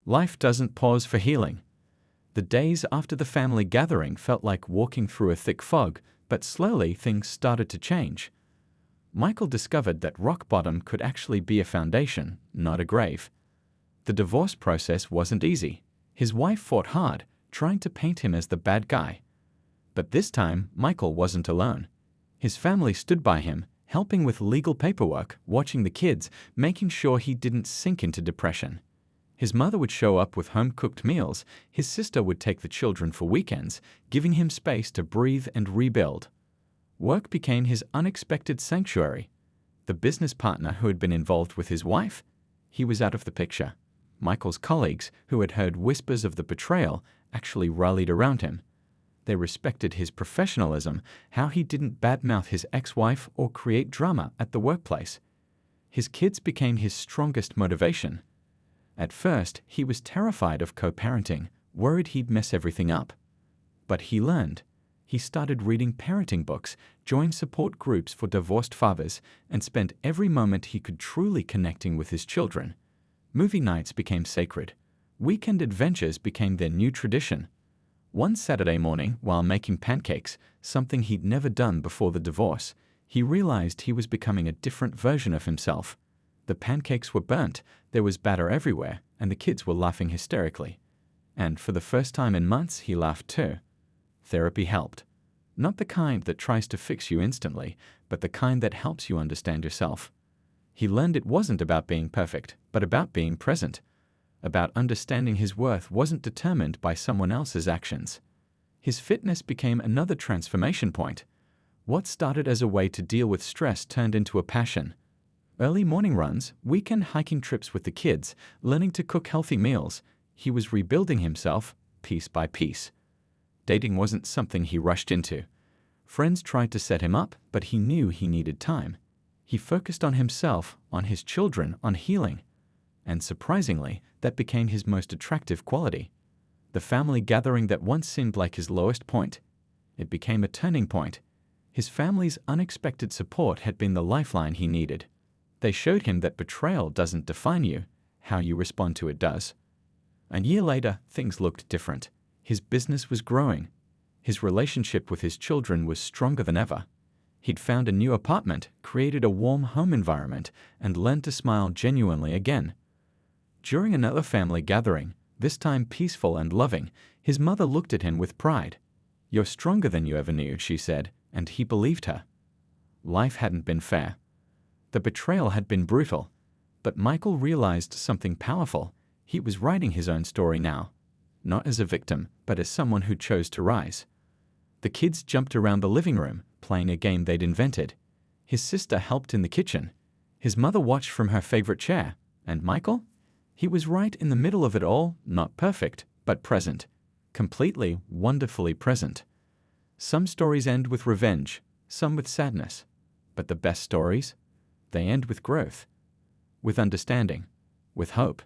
Life doesn't pause for healing. The days after the family gathering felt like walking through a thick fog, but slowly things started to change. Michael discovered that rock bottom could actually be a foundation, not a grave. The divorce process wasn't easy. His wife fought hard, trying to paint him as the bad guy. But this time, Michael wasn't alone. His family stood by him, helping with legal paperwork, watching the kids, making sure he didn't sink into depression. His mother would show up with home-cooked meals, his sister would take the children for weekends, giving him space to breathe and rebuild. Work became his unexpected sanctuary. The business partner who had been involved with his wife? He was out of the picture. Michael's colleagues, who had heard whispers of the betrayal, actually rallied around him. They respected his professionalism, how he didn't badmouth his ex-wife or create drama at the workplace. His kids became his strongest motivation. At first, he was terrified of co-parenting, worried he'd mess everything up. But he learned. He started reading parenting books, joined support groups for divorced fathers, and spent every moment he could truly connecting with his children. Movie nights became sacred. Weekend adventures became their new tradition. One Saturday morning, while making pancakes, something he'd never done before the divorce, he realized he was becoming a different version of himself. The pancakes were burnt, there was batter everywhere, and the kids were laughing hysterically. And for the first time in months, he laughed too. Therapy helped. Not the kind that tries to fix you instantly, but the kind that helps you understand yourself. He learned it wasn't about being perfect, but about being present. About understanding his worth wasn't determined by someone else's actions. His fitness became another transformation point. What started as a way to deal with stress turned into a passion. Early morning runs, weekend hiking trips with the kids, learning to cook healthy meals, he was rebuilding himself piece by piece. Dating wasn't something he rushed into. Friends tried to set him up, but he knew he needed time. He focused on himself, on his children, on healing. And surprisingly, that became his most attractive quality. The family gathering that once seemed like his lowest point, it became a turning point. His family's unexpected support had been the lifeline he needed. They showed him that betrayal doesn't define you, how you respond to it does. A year later, things looked different. His business was growing. His relationship with his children was stronger than ever. He'd found a new apartment, created a warm home environment, and learned to smile genuinely again. During another family gathering, this time peaceful and loving, his mother looked at him with pride. "You're stronger than you ever knew," she said, and he believed her. Life hadn't been fair. The betrayal had been brutal. But Michael realized something powerful. He was writing his own story now. Not as a victim, but as someone who chose to rise. The kids jumped around the living room, playing a game they'd invented. His sister helped in the kitchen. His mother watched from her favorite chair. And Michael? He was right in the middle of it all, not perfect, but present. Completely, wonderfully present. Some stories end with revenge, some with sadness. But the best stories? They end with growth. With understanding. With hope.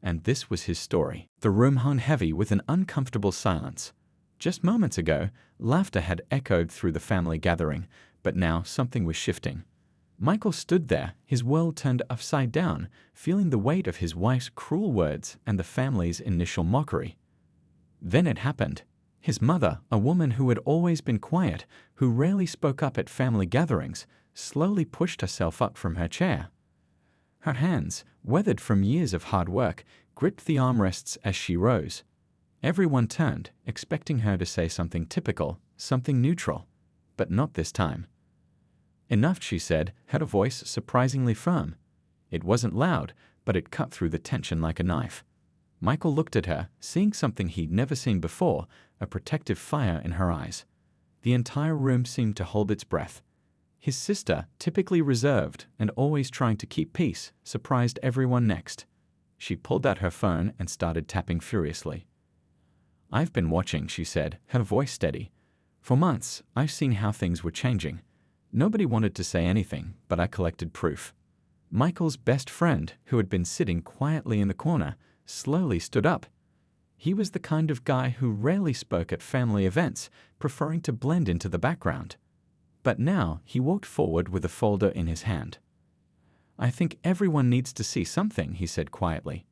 And this was his story. The room hung heavy with an uncomfortable silence. Just moments ago, laughter had echoed through the family gathering, but now something was shifting. Michael stood there, his world turned upside down, feeling the weight of his wife's cruel words and the family's initial mockery. Then it happened. His mother, a woman who had always been quiet, who rarely spoke up at family gatherings, slowly pushed herself up from her chair. Her hands, weathered from years of hard work, gripped the armrests as she rose. Everyone turned, expecting her to say something typical, something neutral. But not this time. "Enough," she said, her voice surprisingly firm. It wasn't loud, but it cut through the tension like a knife. Michael looked at her, seeing something he'd never seen before, a protective fire in her eyes. The entire room seemed to hold its breath. His sister, typically reserved and always trying to keep peace, surprised everyone next. She pulled out her phone and started tapping furiously. "I've been watching," she said, her voice steady. "For months, I've seen how things were changing. Nobody wanted to say anything, but I collected proof." Michael's best friend, who had been sitting quietly in the corner, slowly stood up. He was the kind of guy who rarely spoke at family events, preferring to blend into the background. But now he walked forward with a folder in his hand. "I think everyone needs to see something," he said quietly.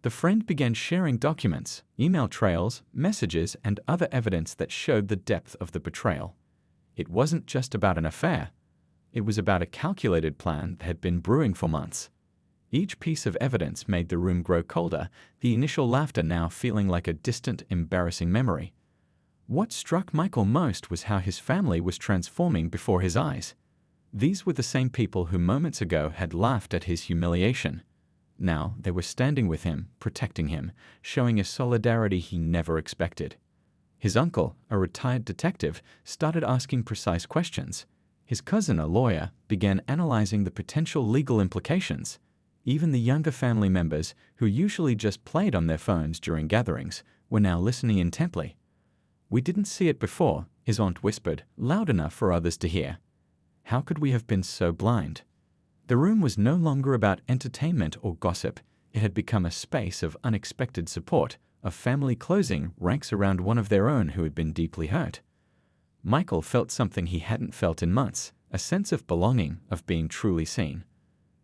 The friend began sharing documents, email trails, messages, and other evidence that showed the depth of the betrayal. It wasn't just about an affair. It was about a calculated plan that had been brewing for months. Each piece of evidence made the room grow colder, the initial laughter now feeling like a distant, embarrassing memory. What struck Michael most was how his family was transforming before his eyes. These were the same people who moments ago had laughed at his humiliation. Now they were standing with him, protecting him, showing a solidarity he never expected. His uncle, a retired detective, started asking precise questions. His cousin, a lawyer, began analyzing the potential legal implications. Even the younger family members, who usually just played on their phones during gatherings, were now listening intently. "We didn't see it before," his aunt whispered, loud enough for others to hear. "How could we have been so blind?" The room was no longer about entertainment or gossip. It had become a space of unexpected support, of family closing ranks around one of their own who had been deeply hurt. Michael felt something he hadn't felt in months, a sense of belonging, of being truly seen.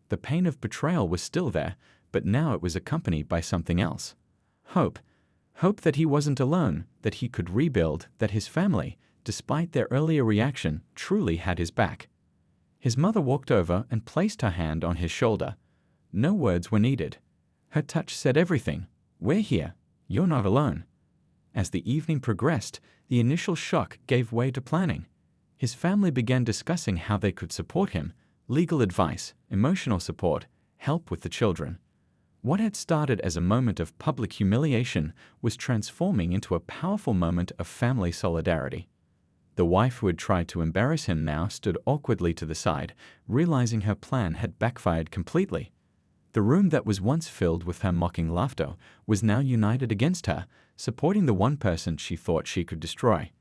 The pain of betrayal was still there, but now it was accompanied by something else. Hope. Hope that he wasn't alone, that he could rebuild, that his family, despite their earlier reaction, truly had his back. His mother walked over and placed her hand on his shoulder. No words were needed. Her touch said everything. "We're here. You're not alone." As the evening progressed, the initial shock gave way to planning. His family began discussing how they could support him: legal advice, emotional support, help with the children. What had started as a moment of public humiliation was transforming into a powerful moment of family solidarity. The wife who had tried to embarrass him now stood awkwardly to the side, realizing her plan had backfired completely. The room that was once filled with her mocking laughter was now united against her, supporting the one person she thought she could destroy.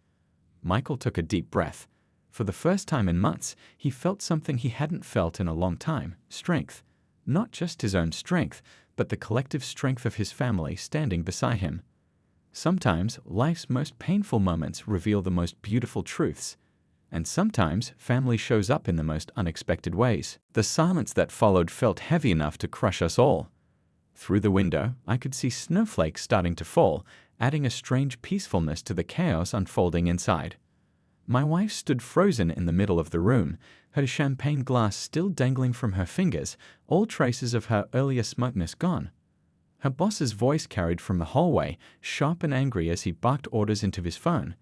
Michael took a deep breath. For the first time in months, he felt something he hadn't felt in a long time: strength. Not just his own strength, but the collective strength of his family standing beside him. Sometimes life's most painful moments reveal the most beautiful truths. And sometimes family shows up in the most unexpected ways. The silence that followed felt heavy enough to crush us all. Through the window, I could see snowflakes starting to fall, adding a strange peacefulness to the chaos unfolding inside. My wife stood frozen in the middle of the room, her champagne glass still dangling from her fingers, all traces of her earlier smugness gone. Her boss's voice carried from the hallway, sharp and angry as he barked orders into his phone.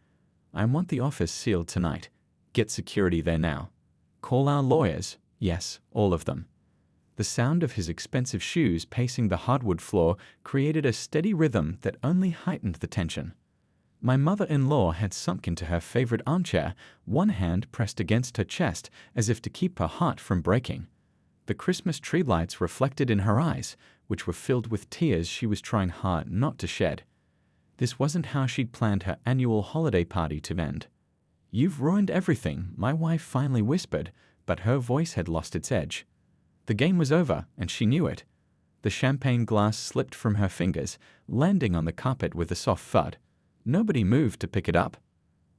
"I want the office sealed tonight. Get security there now. Call our lawyers. Yes, all of them." The sound of his expensive shoes pacing the hardwood floor created a steady rhythm that only heightened the tension. My mother-in-law had sunk into her favorite armchair, one hand pressed against her chest as if to keep her heart from breaking. The Christmas tree lights reflected in her eyes, which were filled with tears she was trying hard not to shed. This wasn't how she'd planned her annual holiday party to end. "You've ruined everything," my wife finally whispered, but her voice had lost its edge. The game was over, and she knew it. The champagne glass slipped from her fingers, landing on the carpet with a soft thud. Nobody moved to pick it up.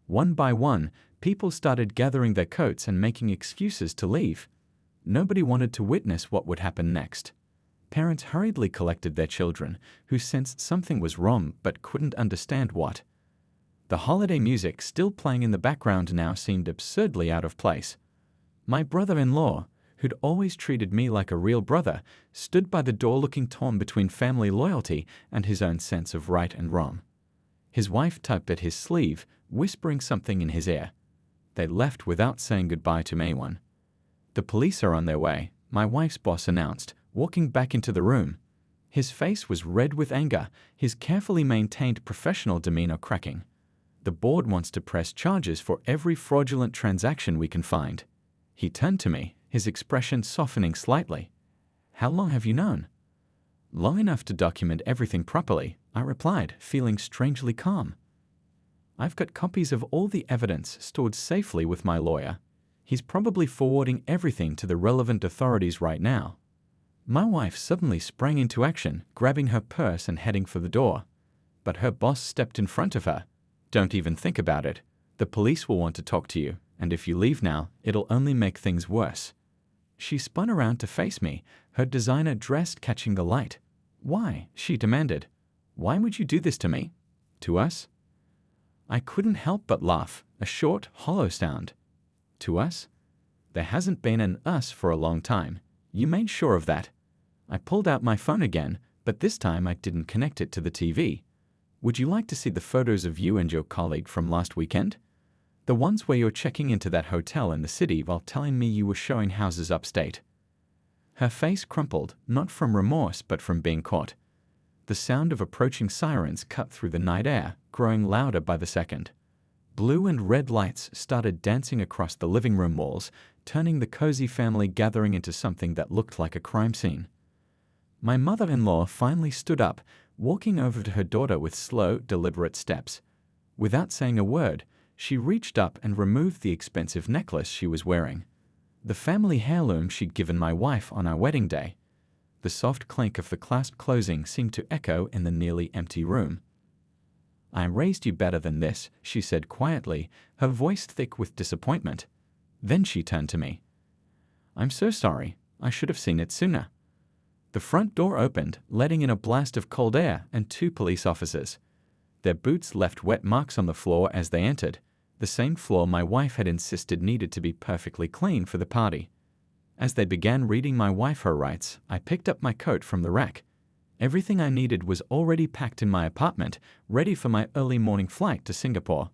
One by one, people started gathering their coats and making excuses to leave. Nobody wanted to witness what would happen next. Parents hurriedly collected their children, who sensed something was wrong but couldn't understand what. The holiday music still playing in the background now seemed absurdly out of place. My brother-in-law, who'd always treated me like a real brother, stood by the door looking torn between family loyalty and his own sense of right and wrong. His wife tugged at his sleeve, whispering something in his ear. They left without saying goodbye to anyone. "The police are on their way," my wife's boss announced, walking back into the room. His face was red with anger, his carefully maintained professional demeanor cracking. "The board wants to press charges for every fraudulent transaction we can find." He turned to me, his expression softening slightly. "How long have you known?" "Long enough to document everything properly," I replied, feeling strangely calm. "I've got copies of all the evidence stored safely with my lawyer. He's probably forwarding everything to the relevant authorities right now." My wife suddenly sprang into action, grabbing her purse and heading for the door. But her boss stepped in front of her. "Don't even think about it. The police will want to talk to you, and if you leave now, it'll only make things worse." She spun around to face me, her designer dress catching the light. Why? She demanded. Why would you do this to me? To us? I couldn't help but laugh, a short, hollow sound. To us? There hasn't been an us for a long time. You made sure of that. I pulled out my phone again, but this time I didn't connect it to the TV. Would you like to see the photos of you and your colleague from last weekend? The ones where you're checking into that hotel in the city while telling me you were showing houses upstate. Her face crumpled, not from remorse but from being caught. The sound of approaching sirens cut through the night air, growing louder by the second. Blue and red lights started dancing across the living room walls, turning the cozy family gathering into something that looked like a crime scene. My mother-in-law finally stood up, walking over to her daughter with slow, deliberate steps. Without saying a word, she reached up and removed the expensive necklace she was wearing. The family heirloom she'd given my wife on our wedding day. The soft clink of the clasp closing seemed to echo in the nearly empty room. I raised you better than this, she said quietly, her voice thick with disappointment. Then she turned to me. I'm so sorry. I should have seen it sooner. The front door opened, letting in a blast of cold air and 2 police officers. Their boots left wet marks on the floor as they entered, the same floor my wife had insisted needed to be perfectly clean for the party. As they began reading my wife her rights, I picked up my coat from the rack. Everything I needed was already packed in my apartment, ready for my early morning flight to Singapore.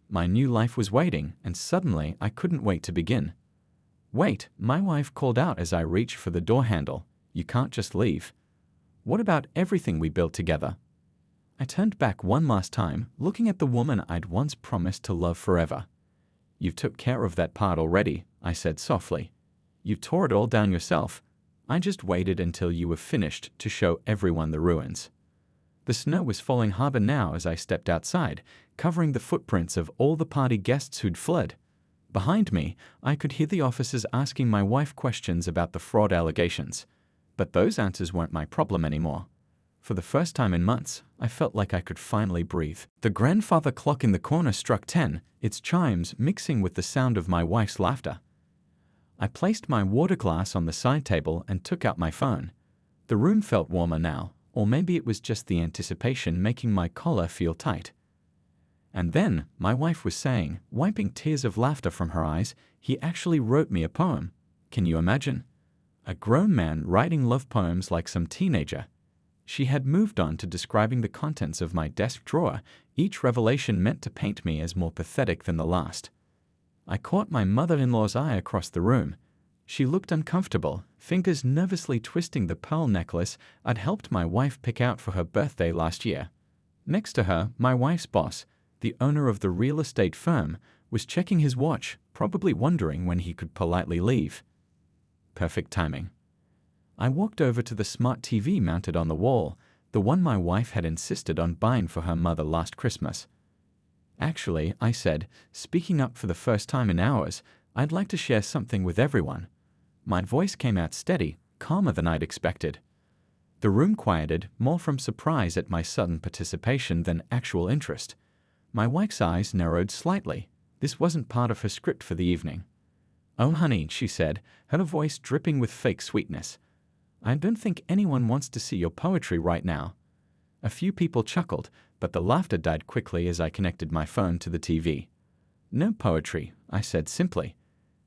My new life was waiting, and suddenly I couldn't wait to begin. Wait, my wife called out as I reached for the door handle. You can't just leave. What about everything we built together? I turned back one last time, looking at the woman I'd once promised to love forever. You've took care of that part already, I said softly. You tore it all down yourself. I just waited until you were finished to show everyone the ruins. The snow was falling harder now as I stepped outside, covering the footprints of all the party guests who'd fled. Behind me, I could hear the officers asking my wife questions about the fraud allegations. But those answers weren't my problem anymore. For the first time in months, I felt like I could finally breathe. The grandfather clock in the corner struck 10, its chimes mixing with the sound of my wife's laughter. I placed my water glass on the side table and took out my phone. The room felt warmer now, or maybe it was just the anticipation making my collar feel tight. And then, my wife was saying, wiping tears of laughter from her eyes, he actually wrote me a poem. Can you imagine? A grown man writing love poems like some teenager. She had moved on to describing the contents of my desk drawer, each revelation meant to paint me as more pathetic than the last. I caught my mother-in-law's eye across the room. She looked uncomfortable, fingers nervously twisting the pearl necklace I'd helped my wife pick out for her birthday last year. Next to her, my wife's boss, the owner of the real estate firm, was checking his watch, probably wondering when he could politely leave. Perfect timing. I walked over to the smart TV mounted on the wall, the one my wife had insisted on buying for her mother last Christmas. Actually, I said, speaking up for the first time in hours, I'd like to share something with everyone. My voice came out steady, calmer than I'd expected. The room quieted, more from surprise at my sudden participation than actual interest. My wife's eyes narrowed slightly. This wasn't part of her script for the evening. Oh, honey, she said, her voice dripping with fake sweetness. I don't think anyone wants to see your poetry right now. A few people chuckled, but the laughter died quickly as I connected my phone to the TV. No poetry, I said simply.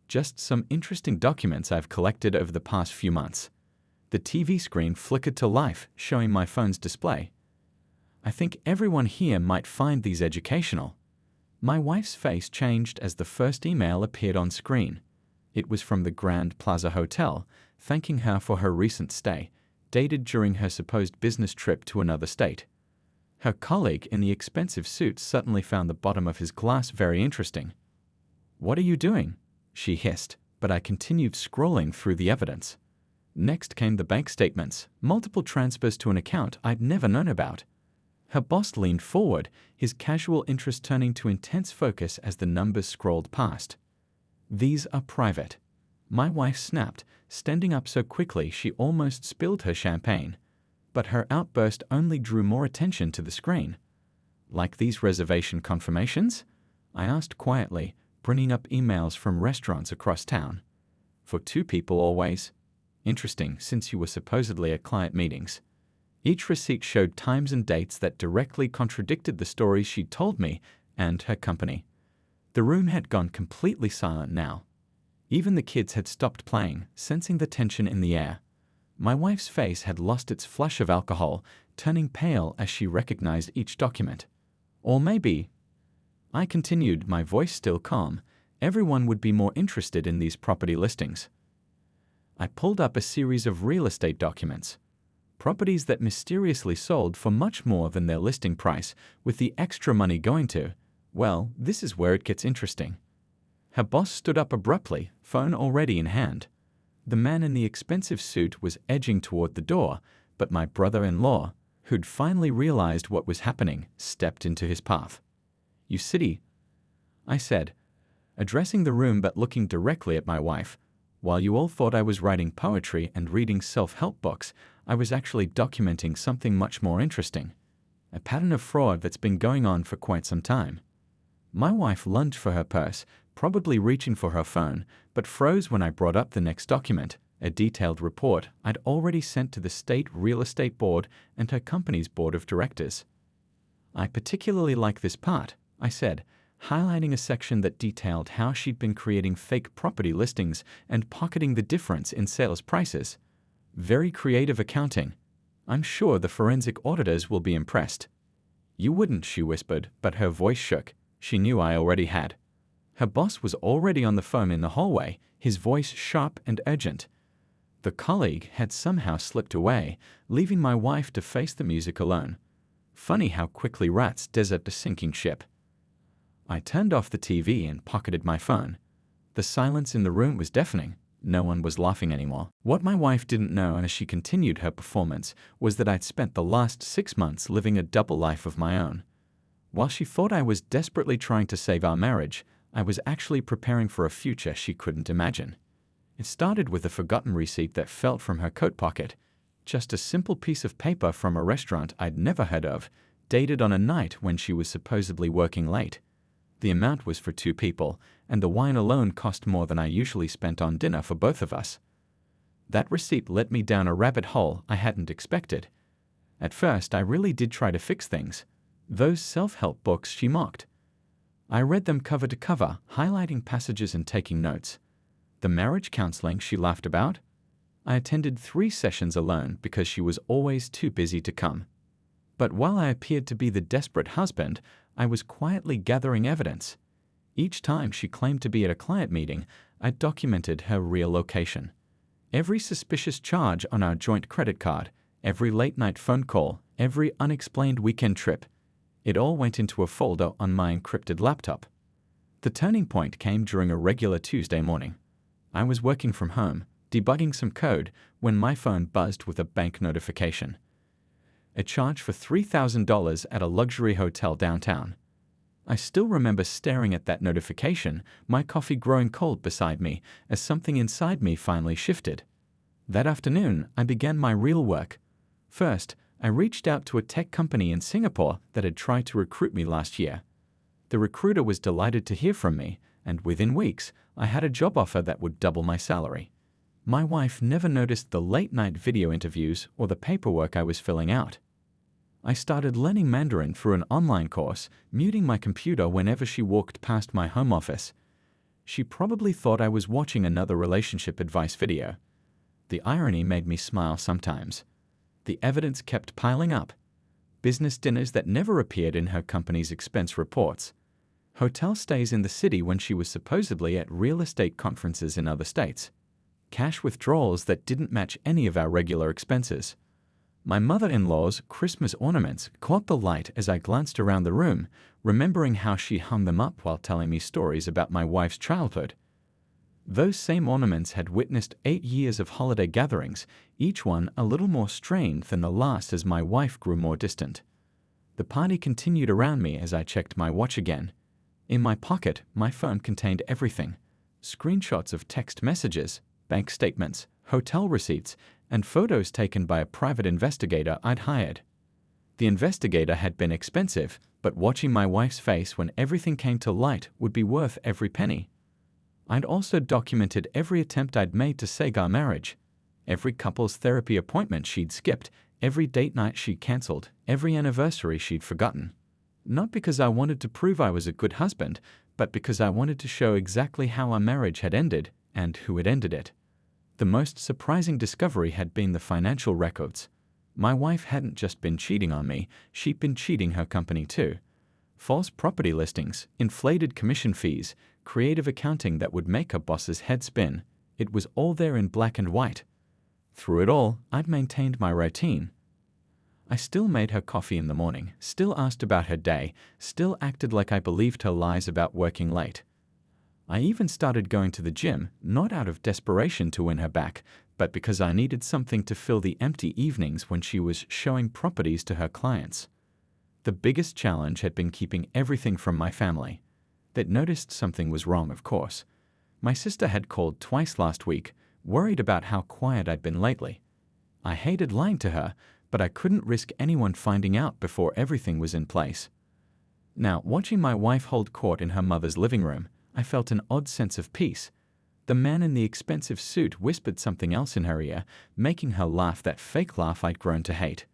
Just some interesting documents I've collected over the past few months. The TV screen flickered to life, showing my phone's display. I think everyone here might find these educational. My wife's face changed as the first email appeared on screen. It was from the Grand Plaza Hotel, thanking her for her recent stay, dated during her supposed business trip to another state. Her colleague in the expensive suit suddenly found the bottom of his glass very interesting. What are you doing? She hissed, but I continued scrolling through the evidence. Next came the bank statements, multiple transfers to an account I'd never known about. Her boss leaned forward, his casual interest turning to intense focus as the numbers scrolled past. These are private. My wife snapped, standing up so quickly she almost spilled her champagne. But her outburst only drew more attention to the screen. Like these reservation confirmations? I asked quietly, bringing up emails from restaurants across town. For 2 people always? Interesting, since you were supposedly at client meetings. Each receipt showed times and dates that directly contradicted the stories she'd told me and her company. The room had gone completely silent now. Even the kids had stopped playing, sensing the tension in the air. My wife's face had lost its flush of alcohol, turning pale as she recognized each document. Or maybe, I continued, my voice still calm, everyone would be more interested in these property listings. I pulled up a series of real estate documents. Properties that mysteriously sold for much more than their listing price, with the extra money going to, well, this is where it gets interesting. Her boss stood up abruptly, phone already in hand. The man in the expensive suit was edging toward the door, but my brother-in-law, who'd finally realized what was happening, stepped into his path. "You city," I said, addressing the room but looking directly at my wife. "While you all thought I was writing poetry and reading self-help books, I was actually documenting something much more interesting. A pattern of fraud that's been going on for quite some time." My wife lunged for her purse, probably reaching for her phone, but froze when I brought up the next document, a detailed report I'd already sent to the state real estate board and her company's board of directors. "I particularly like this part," I said, highlighting a section that detailed how she'd been creating fake property listings and pocketing the difference in sales prices. "Very creative accounting. I'm sure the forensic auditors will be impressed." "You wouldn't," she whispered, but her voice shook. She knew I already had. Her boss was already on the phone in the hallway, his voice sharp and urgent. The colleague had somehow slipped away, leaving my wife to face the music alone. Funny how quickly rats desert a sinking ship. I turned off the TV and pocketed my phone. The silence in the room was deafening. No one was laughing anymore. What my wife didn't know as she continued her performance was that I'd spent the last 6 months living a double life of my own. While she thought I was desperately trying to save our marriage, I was actually preparing for a future she couldn't imagine. It started with a forgotten receipt that fell from her coat pocket. Just a simple piece of paper from a restaurant I'd never heard of, dated on a night when she was supposedly working late. The amount was for 2 people, and the wine alone cost more than I usually spent on dinner for both of us. That receipt led me down a rabbit hole I hadn't expected. At first, I really did try to fix things. Those self-help books she mocked. I read them cover to cover, highlighting passages and taking notes. The marriage counseling she laughed about? I attended 3 sessions alone because she was always too busy to come. But while I appeared to be the desperate husband, I was quietly gathering evidence. Each time she claimed to be at a client meeting, I documented her real location. Every suspicious charge on our joint credit card, every late-night phone call, every unexplained weekend trip. It all went into a folder on my encrypted laptop. The turning point came during a regular Tuesday morning. I was working from home, debugging some code, when my phone buzzed with a bank notification. A charge for $3,000 at a luxury hotel downtown. I still remember staring at that notification, my coffee growing cold beside me, as something inside me finally shifted. That afternoon, I began my real work. First, I reached out to a tech company in Singapore that had tried to recruit me last year. The recruiter was delighted to hear from me, and within weeks, I had a job offer that would double my salary. My wife never noticed the late-night video interviews or the paperwork I was filling out. I started learning Mandarin through an online course, muting my computer whenever she walked past my home office. She probably thought I was watching another relationship advice video. The irony made me smile sometimes. The evidence kept piling up. Business dinners that never appeared in her company's expense reports. Hotel stays in the city when she was supposedly at real estate conferences in other states. Cash withdrawals that didn't match any of our regular expenses. My mother-in-law's Christmas ornaments caught the light as I glanced around the room, remembering how she hung them up while telling me stories about my wife's childhood. Those same ornaments had witnessed 8 years of holiday gatherings, each one a little more strained than the last as my wife grew more distant. The party continued around me as I checked my watch again. In my pocket, my phone contained everything. Screenshots of text messages, bank statements, hotel receipts, and photos taken by a private investigator I'd hired. The investigator had been expensive, but watching my wife's face when everything came to light would be worth every penny. I'd also documented every attempt I'd made to save our marriage, every couple's therapy appointment she'd skipped, every date night she'd cancelled, every anniversary she'd forgotten. Not because I wanted to prove I was a good husband, but because I wanted to show exactly how our marriage had ended and who had ended it. The most surprising discovery had been the financial records. My wife hadn't just been cheating on me, she'd been cheating her company too. False property listings, inflated commission fees, creative accounting that would make her boss's head spin. It was all there in black and white. Through it all, I'd maintained my routine. I still made her coffee in the morning, still asked about her day, still acted like I believed her lies about working late. I even started going to the gym, not out of desperation to win her back, but because I needed something to fill the empty evenings when she was showing properties to her clients. The biggest challenge had been keeping everything from my family. They'd noticed something was wrong, of course. My sister had called twice last week, worried about how quiet I'd been lately. I hated lying to her, but I couldn't risk anyone finding out before everything was in place. Now, watching my wife hold court in her mother's living room, I felt an odd sense of peace. The man in the expensive suit whispered something else in her ear, making her laugh that fake laugh I'd grown to hate.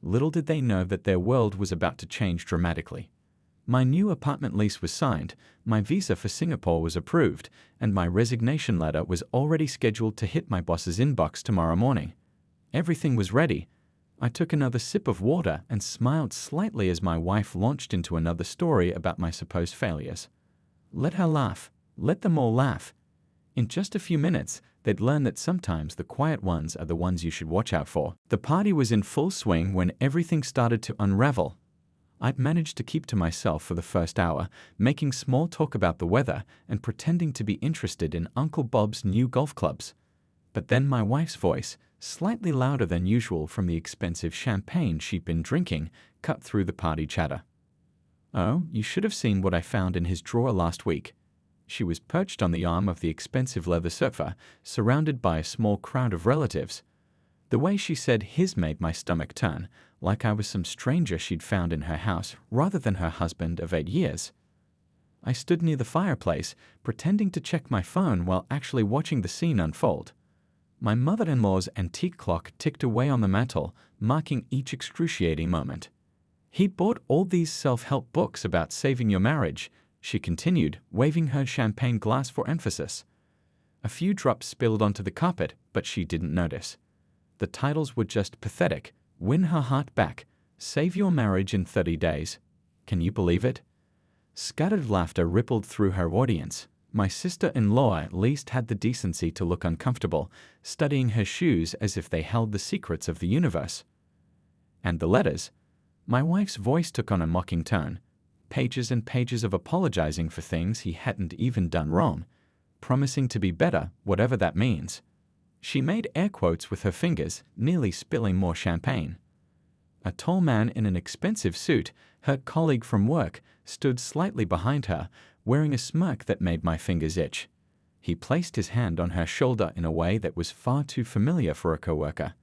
Little did they know that their world was about to change dramatically. My new apartment lease was signed, my visa for Singapore was approved, and my resignation letter was already scheduled to hit my boss's inbox tomorrow morning. Everything was ready. I took another sip of water and smiled slightly as my wife launched into another story about my supposed failures. Let her laugh. Let them all laugh. In just a few minutes, they'd learn that sometimes the quiet ones are the ones you should watch out for. The party was in full swing when everything started to unravel. I'd managed to keep to myself for the first hour, making small talk about the weather and pretending to be interested in Uncle Bob's new golf clubs. But then my wife's voice, slightly louder than usual from the expensive champagne she'd been drinking, cut through the party chatter. "Oh, you should have seen what I found in his drawer last week." She was perched on the arm of the expensive leather sofa, surrounded by a small crowd of relatives. The way she said his made my stomach turn, like I was some stranger she'd found in her house rather than her husband of 8 years. I stood near the fireplace, pretending to check my phone while actually watching the scene unfold. My mother-in-law's antique clock ticked away on the mantel, marking each excruciating moment. "He'd bought all these self-help books about saving your marriage," she continued, waving her champagne glass for emphasis. A few drops spilled onto the carpet, but she didn't notice. The titles were just pathetic. "Win Her Heart Back," "Save Your Marriage in 30 Days." Can you believe it? Scattered laughter rippled through her audience. My sister-in-law at least had the decency to look uncomfortable, studying her shoes as if they held the secrets of the universe. And the letters? My wife's voice took on a mocking tone. Pages and pages of apologizing for things he hadn't even done wrong, promising to be better, whatever that means. She made air quotes with her fingers, nearly spilling more champagne. A tall man in an expensive suit, her colleague from work, stood slightly behind her, wearing a smirk that made my fingers itch. He placed his hand on her shoulder in a way that was far too familiar for a coworker.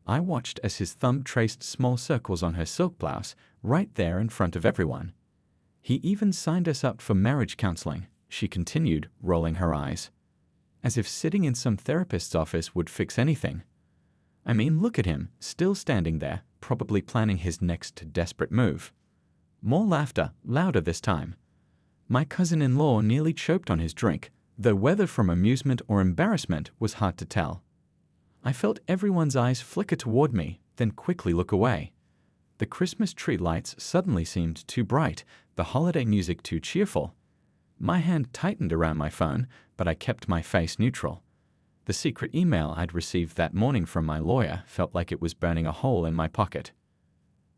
I watched as his thumb traced small circles on her silk blouse, right there in front of everyone. "He even signed us up for marriage counseling," she continued, rolling her eyes. As if sitting in some therapist's office would fix anything. I mean, look at him, still standing there, probably planning his next desperate move. More laughter, louder this time. My cousin-in-law nearly choked on his drink, though whether from amusement or embarrassment was hard to tell. I felt everyone's eyes flicker toward me, then quickly look away. The Christmas tree lights suddenly seemed too bright, the holiday music too cheerful. My hand tightened around my phone, but I kept my face neutral. The secret email I'd received that morning from my lawyer felt like it was burning a hole in my pocket.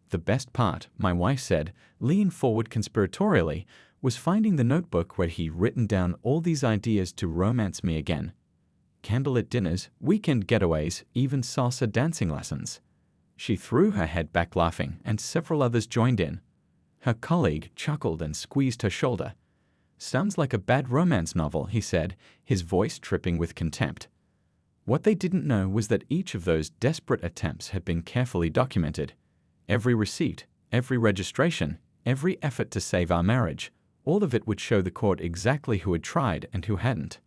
The best part, my wife said, leaning forward conspiratorially, was finding the notebook where he'd written down all these ideas to romance me again. Candlelit dinners, weekend getaways, even salsa dancing lessons. She threw her head back laughing, and several others joined in. Her colleague chuckled and squeezed her shoulder. "Sounds like a bad romance novel," he said, his voice tripping with contempt. What they didn't know was that each of those desperate attempts had been carefully documented. Every receipt, every registration, every effort to save our marriage, all of it would show the court exactly who had tried and who hadn't.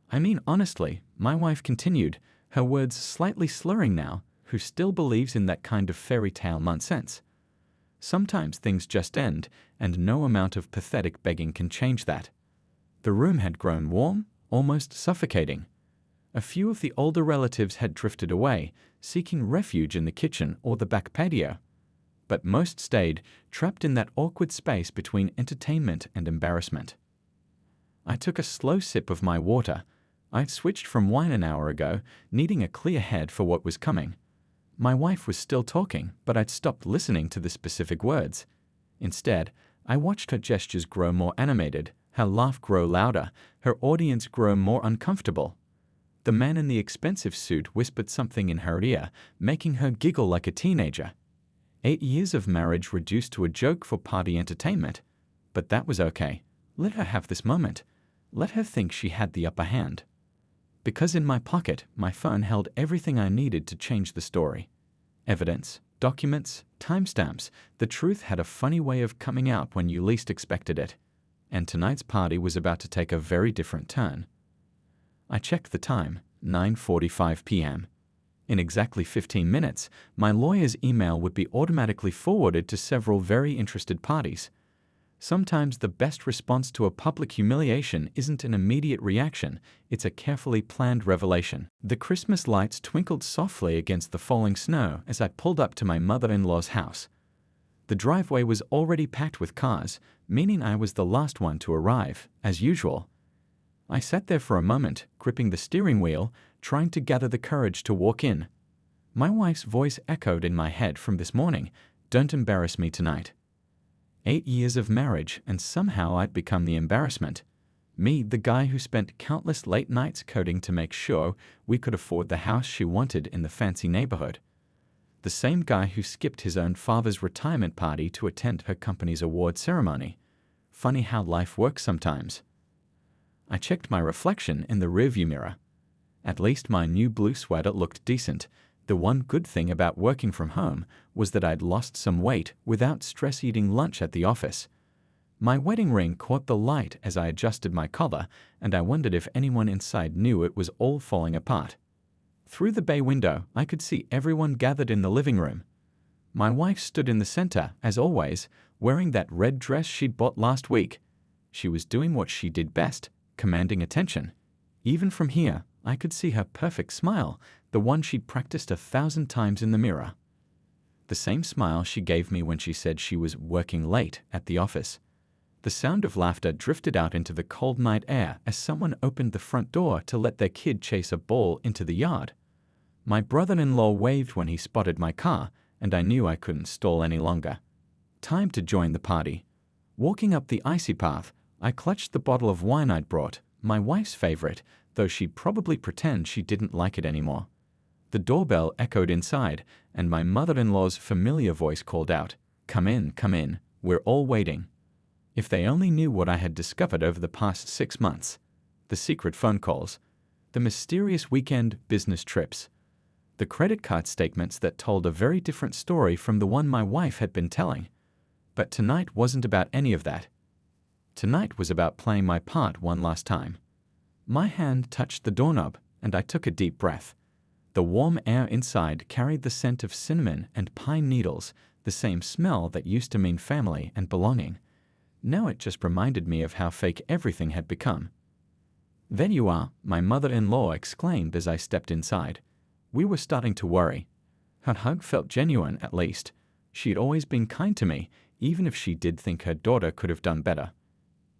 "I mean, honestly," my wife continued, her words slightly slurring now, who still believes in that kind of fairy tale nonsense. Sometimes things just end, and no amount of pathetic begging can change that. The room had grown warm, almost suffocating. A few of the older relatives had drifted away, seeking refuge in the kitchen or the back patio. But most stayed, trapped in that awkward space between entertainment and embarrassment. I took a slow sip of my water. I'd switched from wine an hour ago, needing a clear head for what was coming. My wife was still talking, but I'd stopped listening to the specific words. Instead, I watched her gestures grow more animated, her laugh grow louder, her audience grow more uncomfortable. The man in the expensive suit whispered something in her ear, making her giggle like a teenager. 8 years of marriage reduced to a joke for party entertainment. But that was okay. Let her have this moment. Let her think she had the upper hand. Because in my pocket, my phone held everything I needed to change the story. Evidence, documents, timestamps. The truth had a funny way of coming out when you least expected it. And tonight's party was about to take a very different turn. I checked the time, 9:45 p.m. In exactly 15 minutes, my lawyer's email would be automatically forwarded to several very interested parties. Sometimes the best response to a public humiliation isn't an immediate reaction, it's a carefully planned revelation. The Christmas lights twinkled softly against the falling snow as I pulled up to my mother-in-law's house. The driveway was already packed with cars, meaning I was the last one to arrive, as usual. I sat there for a moment, gripping the steering wheel, trying to gather the courage to walk in. My wife's voice echoed in my head from this morning, "Don't embarrass me tonight." 8 years of marriage, and somehow I'd become the embarrassment. Me, the guy who spent countless late nights coding to make sure we could afford the house she wanted in the fancy neighborhood. The same guy who skipped his own father's retirement party to attend her company's award ceremony. Funny how life works sometimes. I checked my reflection in the rearview mirror. At least my new blue sweater looked decent. The one good thing about working from home was that I'd lost some weight without stress eating lunch at the office. My wedding ring caught the light as I adjusted my collar, and I wondered if anyone inside knew it was all falling apart. Through the bay window, I could see everyone gathered in the living room. My wife stood in the center, as always, wearing that red dress she'd bought last week. She was doing what she did best, commanding attention. Even from here, I could see her perfect smile, the one she'd practiced 1,000 times in the mirror. The same smile she gave me when she said she was working late at the office. The sound of laughter drifted out into the cold night air as someone opened the front door to let their kid chase a ball into the yard. My brother-in-law waved when he spotted my car, and I knew I couldn't stall any longer. Time to join the party. Walking up the icy path, I clutched the bottle of wine I'd brought, my wife's favorite, though she'd probably pretend she didn't like it anymore. The doorbell echoed inside, and my mother-in-law's familiar voice called out, come in, we're all waiting." If they only knew what I had discovered over the past 6 months. The secret phone calls, the mysterious weekend business trips, the credit card statements that told a very different story from the one my wife had been telling. But tonight wasn't about any of that. Tonight was about playing my part one last time. My hand touched the doorknob, and I took a deep breath. The warm air inside carried the scent of cinnamon and pine needles, the same smell that used to mean family and belonging. Now it just reminded me of how fake everything had become. "There you are," my mother-in-law exclaimed as I stepped inside. We were starting to worry. Her hug felt genuine, at least. She'd always been kind to me, even if she did think her daughter could have done better.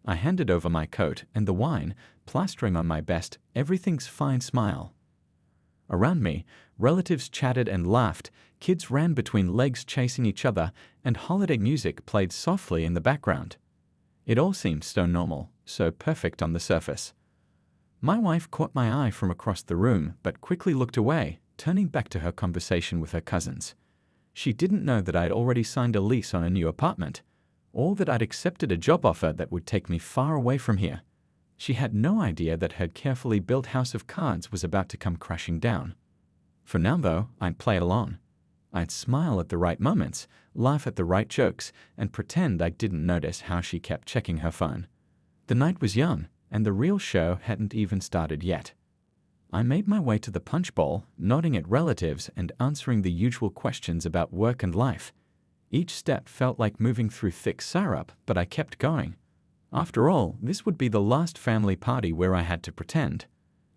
I handed over my coat and the wine, plastering on my best "everything's fine" smile. Around me, relatives chatted and laughed, kids ran between legs chasing each other, and holiday music played softly in the background. It all seemed so normal, so perfect on the surface. My wife caught my eye from across the room, but quickly looked away, turning back to her conversation with her cousins. She didn't know that I'd already signed a lease on a new apartment, or that I'd accepted a job offer that would take me far away from here. She had no idea that her carefully built house of cards was about to come crashing down. For now, though, I'd play along. I'd smile at the right moments, laugh at the right jokes, and pretend I didn't notice how she kept checking her phone. The night was young, and the real show hadn't even started yet. I made my way to the punch bowl, nodding at relatives and answering the usual questions about work and life. Each step felt like moving through thick syrup, but I kept going. After all, this would be the last family party where I had to pretend.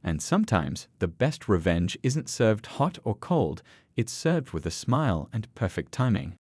And sometimes, the best revenge isn't served hot or cold, it's served with a smile and perfect timing.